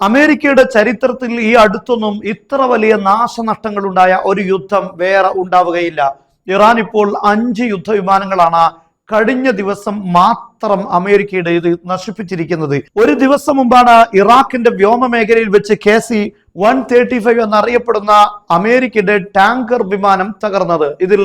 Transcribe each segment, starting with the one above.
അമേരിക്കയുടെ ചരിത്രത്തിൽ ഈ അടുത്തൊന്നും ഇത്ര വലിയ നാശനഷ്ടങ്ങൾ ഉണ്ടായ ഒരു യുദ്ധം വേറെ ഉണ്ടാവുകയില്ല. ഇറാൻ ഇപ്പോൾ 5 യുദ്ധവിമാനങ്ങളാണ് കഴിഞ്ഞ ദിവസം മാത്രം അമേരിക്കയുടെ ഇത് നശിപ്പിച്ചിരിക്കുന്നത്. ഒരു ദിവസം മുമ്പാണ് ഇറാഖിന്റെ വ്യോമ മേഖലയിൽ വെച്ച് KC-135 എന്നറിയപ്പെടുന്ന അമേരിക്കയുടെ ടാങ്കർ വിമാനം തകർന്നത്. ഇതിൽ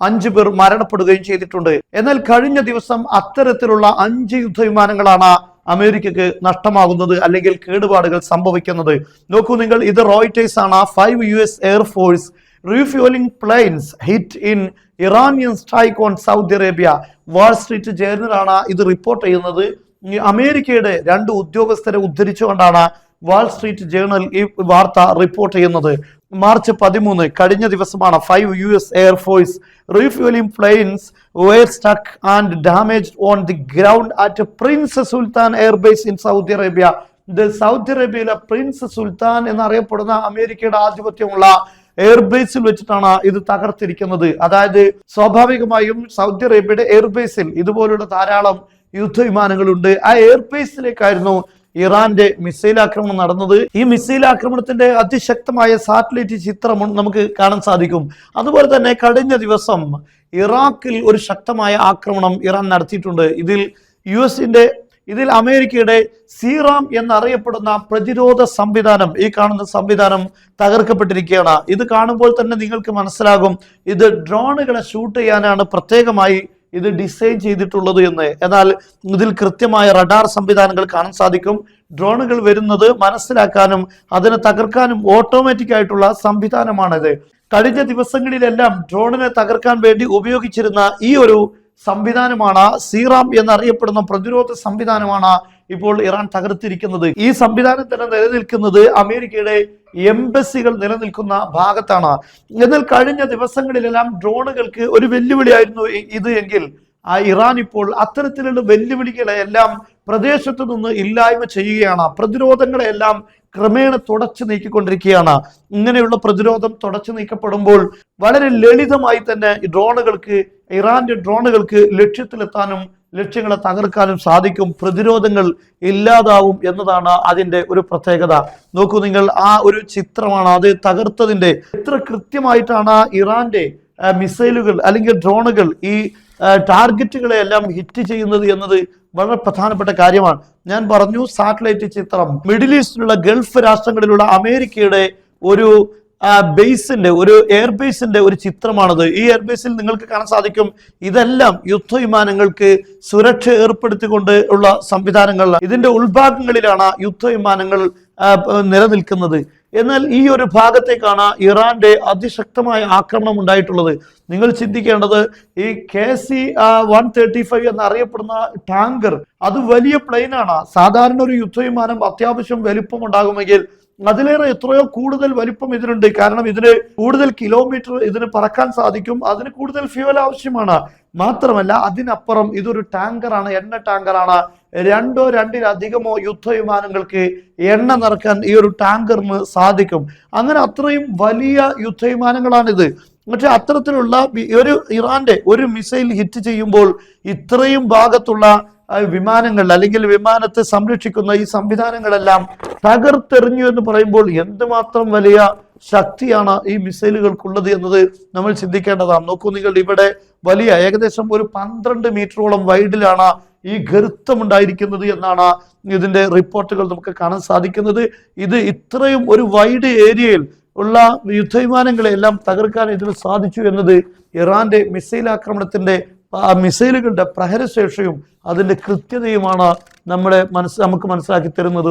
5 പേർ മരണപ്പെടുകയും ചെയ്തിട്ടുണ്ട്. എന്നാൽ കഴിഞ്ഞ ദിവസം അത്തരത്തിലുള്ള 5 യുദ്ധവിമാനങ്ങളാണ് അമേരിക്കക്ക് നഷ്ടമാകുന്നത് അല്ലെങ്കിൽ കേടുപാടുകൾ സംഭവിക്കുന്നത്. നോക്കൂ നിങ്ങൾ, ഇത് റോയിറ്റേഴ്സ് ആണ്. 5 US air force refueling planes hit in Iranian strike on Saudi Arabia. Wall Street ജേർണലാണ് ഇത് റിപ്പോർട്ട് ചെയ്യുന്നത്. അമേരിക്കയുടെ 2 ഉദ്യോഗസ്ഥരെ ഉദ്ധരിച്ചുകൊണ്ടാണ് വാൾ സ്ട്രീറ്റ് ജേർണൽ ഈ വാർത്ത റിപ്പോർട്ട് ചെയ്യുന്നത്. മാർച്ച് 13 കഴിഞ്ഞ ദിവസമാണ് 5 US air force refueling planes were stuck and damaged on the ground at Prince Sultan Air Base in Saudi Arabia. Saudi അറേബ്യയിലെ പ്രിൻസ് സുൽത്താൻ എന്നറിയപ്പെടുന്ന അമേരിക്കയുടെ ആധിപത്യമുള്ള എയർബേസിൽ വെച്ചിട്ടാണ് ഇത് തകർത്തിരിക്കുന്നത്. അതായത് സ്വാഭാവികമായും സൗദി അറേബ്യയുടെ എയർബേസിൽ ഇതുപോലുള്ള ധാരാളം യുദ്ധവിമാനങ്ങളുണ്ട്. ആ എയർബേസിലേക്കായിരുന്നു ഇറാന്റെ മിസൈൽ ആക്രമണം നടന്നത്. ഈ മിസൈൽ ആക്രമണത്തിന്റെ അതിശക്തമായ സാറ്റലൈറ്റ് ചിത്രം നമുക്ക് കാണാൻ സാധിക്കും. അതുപോലെ തന്നെ കഴിഞ്ഞ ദിവസം ഇറാഖിൽ ഒരു ശക്തമായ ആക്രമണം ഇറാൻ നടത്തിയിട്ടുണ്ട്. ഇതിൽ അമേരിക്കയുടെ സീറാം എന്നറിയപ്പെടുന്ന പ്രതിരോധ സംവിധാനം, ഈ കാണുന്ന സംവിധാനം തകർക്കപ്പെട്ടിരിക്കുകയാണ്. ഇത് കാണുമ്പോൾ തന്നെ നിങ്ങൾക്ക് മനസ്സിലാകും ഇത് ഡ്രോണുകളെ ഷൂട്ട് ചെയ്യാനാണ് പ്രത്യേകമായി ഇത് ഡിസൈൻ ചെയ്തിട്ടുള്ളത് എന്ന്. എന്നാൽ ഇതിൽ കൃത്യമായ റഡാർ സംവിധാനങ്ങൾ കാണാൻ സാധിക്കും. ഡ്രോണുകൾ വരുന്നത് മനസ്സിലാക്കാനും അതിനെ തകർക്കാനും ഓട്ടോമാറ്റിക് ആയിട്ടുള്ള സംവിധാനമാണിത്. കഴിഞ്ഞ ദിവസങ്ങളിലെല്ലാം ഡ്രോണിനെ തകർക്കാൻ വേണ്ടി ഉപയോഗിച്ചിരുന്ന ഈ ഒരു സംവിധാനമാണ്, സീറാം എന്നറിയപ്പെടുന്ന പ്രതിരോധ സംവിധാനമാണ് ഇപ്പോൾ ഇറാൻ തകർത്തിരിക്കുന്നത്. ഈ സംവിധാനം തന്നെ നിലനിൽക്കുന്നത് അമേരിക്കയുടെ എംബസികൾ നിലനിൽക്കുന്ന ഭാഗത്താണ്. എന്നാൽ കഴിഞ്ഞ ദിവസങ്ങളിലെല്ലാം ഡ്രോണുകൾക്ക് ഒരു വെല്ലുവിളിയായിരുന്നു ഇത് എങ്കിൽ ഇറാൻ ഇപ്പോൾ അത്തരത്തിലുള്ള വെല്ലുവിളികളെ എല്ലാം പ്രദേശത്തു നിന്ന് ഇല്ലായ്മ ചെയ്യുകയാണ്. പ്രതിരോധങ്ങളെല്ലാം ക്രമേണ തുടച്ചു നീക്കിക്കൊണ്ടിരിക്കുകയാണ്. ഇങ്ങനെയുള്ള പ്രതിരോധം തുടച്ചു നീക്കപ്പെടുമ്പോൾ വളരെ ലളിതമായി തന്നെ ഇറാന്റെ ഡ്രോണുകൾക്ക് ലക്ഷ്യത്തിലെത്താനും ലക്ഷ്യങ്ങളെ തകർക്കാനും സാധിക്കും. പ്രതിരോധങ്ങൾ ഇല്ലാതാവും എന്നതാണ് അതിന്റെ ഒരു പ്രത്യേകത. നോക്കൂ നിങ്ങൾ, ആ ഒരു ചിത്രമാണ് അത് തകർത്തതിന്റെ. എത്ര കൃത്യമായിട്ടാണ് ഇറാന്റെ മിസൈലുകൾ അല്ലെങ്കിൽ ഡ്രോണുകൾ ഈ ടാർഗറ്റുകളെ എല്ലാം ഹിറ്റ് ചെയ്യുന്നത് എന്നത് വളരെ പ്രധാനപ്പെട്ട കാര്യമാണ്. ഞാൻ പറഞ്ഞു, സാറ്റലൈറ്റ് ചിത്രം മിഡിൽ ഈസ്റ്റിലുള്ള ഗൾഫ് രാഷ്ട്രങ്ങളിലുള്ള അമേരിക്കയുടെ ഒരു ബേസിന്റെ, ഒരു എയർബേസിന്റെ ഒരു ചിത്രമാണത്. ഈ എയർബേസിൽ നിങ്ങൾക്ക് കാണാൻ സാധിക്കും ഇതെല്ലാം യുദ്ധവിമാനങ്ങൾക്ക് സുരക്ഷ ഏർപ്പെടുത്തിക്കൊണ്ട് ഉള്ള സംവിധാനങ്ങൾ. ഇതിന്റെ ഉൾഭാഗങ്ങളിലാണ് യുദ്ധവിമാനങ്ങൾ നിലനിൽക്കുന്നത്. എന്നാൽ ഈ ഒരു ഭാഗത്തേക്കാണ് ഇറാന്റെ അതിശക്തമായ ആക്രമണം ഉണ്ടായിട്ടുള്ളത്. നിങ്ങൾ ചിന്തിക്കേണ്ടത്, ഈ KC-135 എന്നറിയപ്പെടുന്ന ടാങ്കർ അത് വലിയ പ്ലെയിനാണ്. സാധാരണ ഒരു യുദ്ധവിമാനം അത്യാവശ്യം വലിപ്പം ഉണ്ടാകുമെങ്കിൽ അതിലേറെ എത്രയോ കൂടുതൽ വലിപ്പം ഇതിനുണ്ട്. കാരണം ഇതിന് കൂടുതൽ കിലോമീറ്റർ ഇതിന് പറക്കാൻ സാധിക്കും. അതിന് കൂടുതൽ ഫ്യൂവൽ ആവശ്യമാണ്. മാത്രമല്ല അതിനപ്പുറം ഇതൊരു ടാങ്കറാണ്, എണ്ണ ടാങ്കറാണ്. 2 2-ലധികമോ യുദ്ധവിമാനങ്ങൾക്ക് എണ്ണ നിറക്കാൻ ഈ ഒരു ടാങ്കറിന് സാധിക്കും. അങ്ങനെ അത്രയും വലിയ യുദ്ധവിമാനങ്ങളാണിത്. പക്ഷെ അത്തരത്തിലുള്ള ഇറാന്റെ ഒരു മിസൈൽ ഹിറ്റ് ചെയ്യുമ്പോൾ ഇത്രയും ഭാഗത്തുള്ള വിമാനങ്ങൾ അല്ലെങ്കിൽ വിമാനത്തെ സംരക്ഷിക്കുന്ന ഈ സംവിധാനങ്ങളെല്ലാം തകർത്തെറിഞ്ഞു എന്ന് പറയുമ്പോൾ എന്തുമാത്രം വലിയ ശക്തിയാണ് ഈ മിസൈലുകൾക്കുള്ളത് എന്നത് നമ്മൾ ചിന്തിക്കേണ്ടതാണ്. നോക്കൂ നിങ്ങൾ, ഇവിടെ വലിയ ഏകദേശം ഒരു 12 മീറ്ററോളം വൈഡിലാണ് ഈ ഗർത്തമുണ്ടായിരിക്കുന്നത് എന്നാണ് ഇതിന്റെ റിപ്പോർട്ടുകൾ നമുക്ക് കാണാൻ സാധിക്കുന്നത്. ഇത് ഇത്രയും ഒരു വൈഡ് ഏരിയയിൽ ഉള്ള യുദ്ധവിമാനങ്ങളെല്ലാം തകർക്കാൻ ഇതിന് സാധിച്ചു എന്നത് ഇറാന്റെ മിസൈൽ ആക്രമണത്തിന്റെ മിസൈലുകളുടെ പ്രഹരശേഷിയും അതിന്റെ കൃത്യതയുമാണ് നമുക്ക് മനസ്സിലാക്കി തരുന്നത്.